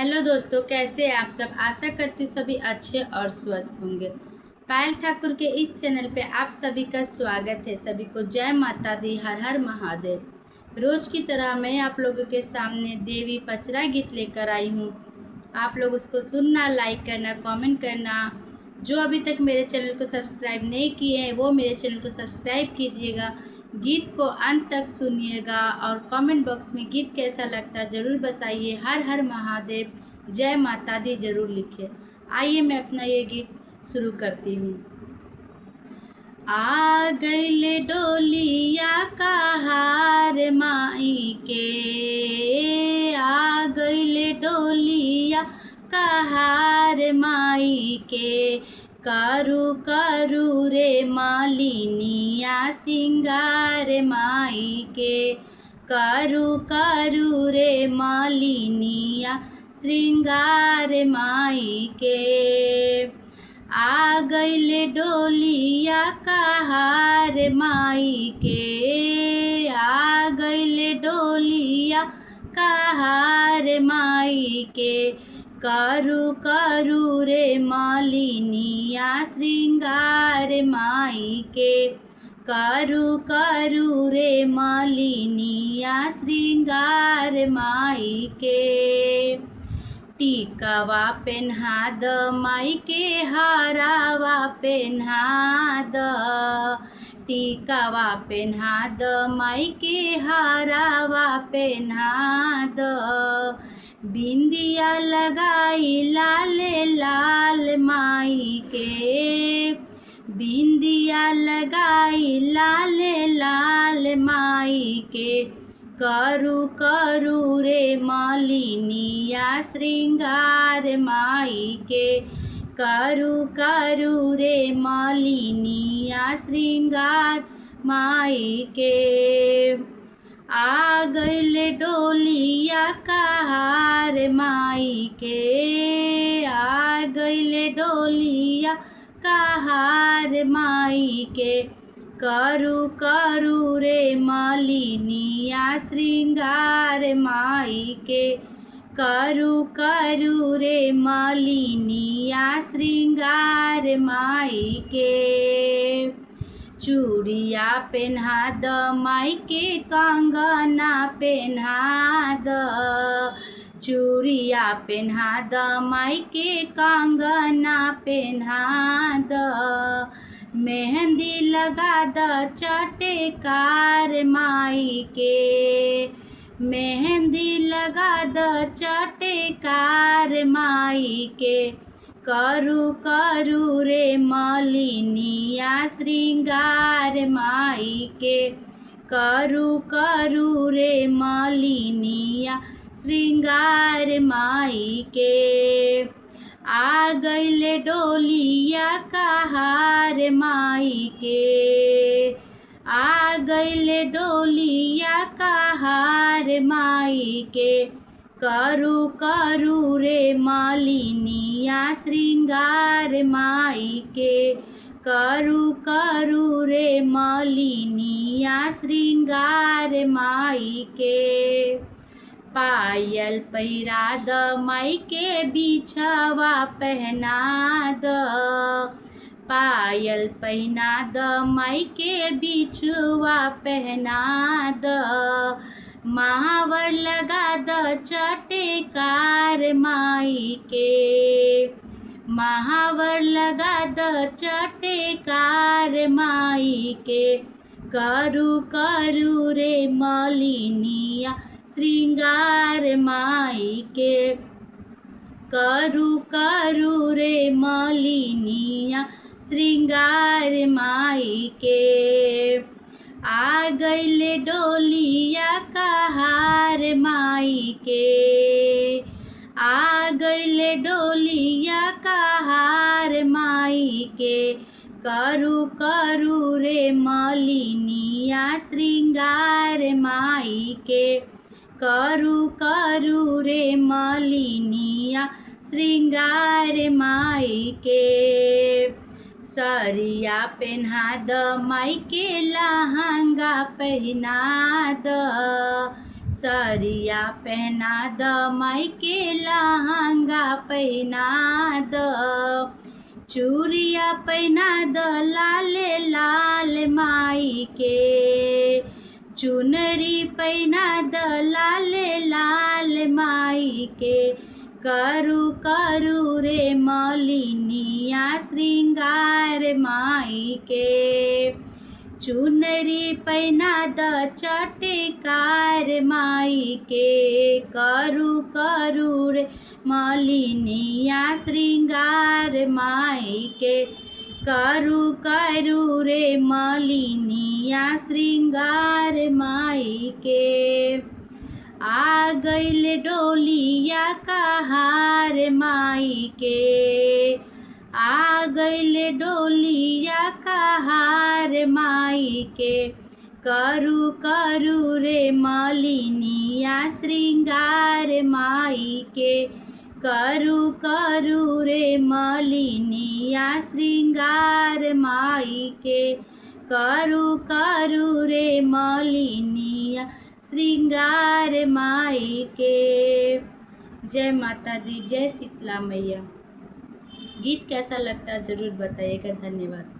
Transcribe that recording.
Hello दोस्तों, कैसे हैं आप सब। आशा करती हूँ सभी अच्छे और स्वस्थ होंगे। पायल ठाकुर के इस चैनल पे आप सभी का स्वागत है। सभी को जय माता दी, हर हर महादेव। रोज की तरह मैं आप लोगों के सामने देवी पचरा गीत लेकर आई हूँ। आप लोग उसको सुनना, लाइक करना, कमेंट करना। जो अभी तक मेरे चैनल को सब्सक्राइब नहीं किए हैं वो मेरे चैनल को सब्सक्राइब कीजिएगा। गीत को अंत तक सुनिएगा और कमेंट बॉक्स में गीत कैसा लगता है ज़रूर बताइए। हर हर महादेव, जय माता दी ज़रूर लिखिए। आइए मैं अपना ये गीत शुरू करती हूँ। आ गईले डोलिया कहार माई के, आ गईले डोलिया कहार माई के, करू करू रे मालिनिया सिंगार माई के, करू करू रे मालिनिया श्रृंगार माई के। आ गईले डोलिया कहार माई के, आ गईले डोलिया कहार माई के, करू करू रे मालिनिया श्रृंगार माई के, करू करू रे मालिनिया श्रृंगार माई के। टीकावा पेन्हा द माई के, हारावा पेन्हा द, टीकावा पेन्हा द माई के, हारावा पेन्हा द, बिंदिया लगाई लाल लाल माई के, बिंदिया लगाई लाल लाल माई के, करू करू रे मालिनिया श्रृंगार माई के, करू करू रे मालिनिया श्रृंगार माई के। आ गईले डोलिया कहार माई के, आ गईले डोलिया कहार माई के, करू करू रे मालिनिया श्रृंगार माई के, करू करू रे मालिनिया श्रृंगार माई के। चूड़िया पेन्हा द माई के, कंगना पेन्हा द, चूड़िया पेन्हा द माई के, कंगना पेन्हा द, मेहंदी लगा द चटकार माई के, मेहंदी लगा द चटकार माई के, करू करू रे मालिनिया श्रृंगार माई के, करू करू रे मालिनिया श्रृंगार माई के। आ गईले डोलिया कहार माई के, आ गईले डोलिया कहार माई के, करू करू रे मालिनिया श्रृंगार माई के, करू करू रे मालिनिया श्रृंगार माई के। पायल पहिरा द माई के, बिछवा पहना द, पायल पहना द माई के, बिछुआ पहना द, महावर लगा द चटकार माई के, महावर लगा द चटकार माई के, करू करू रे मालिनिया श्रृंगार माई के, करू करू रे मालिनिया श्रृंगार माई के। आ गईले डोलिया कहार माई के, आ गईले डोलिया कहार माई के, करू करू रे मालिनिया श्रृंगार माई के, करू करू रे मालिनिया श्रृंगार माई के। सरिया पेन्हा द माई के, लहंगा पहना द, सरिया पहना द माई के लहंगा पहना द, चूड़िया पहना द लाल लाल माई के, चुनरी पहना द लाल लाल माई के, करू करू रे मलिनिया श्रृंगार माई के, चुनरी पहना द चटकार माई के, करू करू रे मलिनिया श्रृंगार माई के, करू करू रे मलिनिया श्रृंगार माई के। आ गइल डोलिया कहार माई के, आ गइल डोलिया कहार माई के, करू करू रे मलिनिया श्रृंगार माई के, करू करू रे मलिनिया श्रृंगार माई के, करू करू रे मलिनिया श्रृंगार माई के। जय माता दी, जय शीतला मैया। गीत कैसा लगता है ज़रूर बताइएगा। धन्यवाद।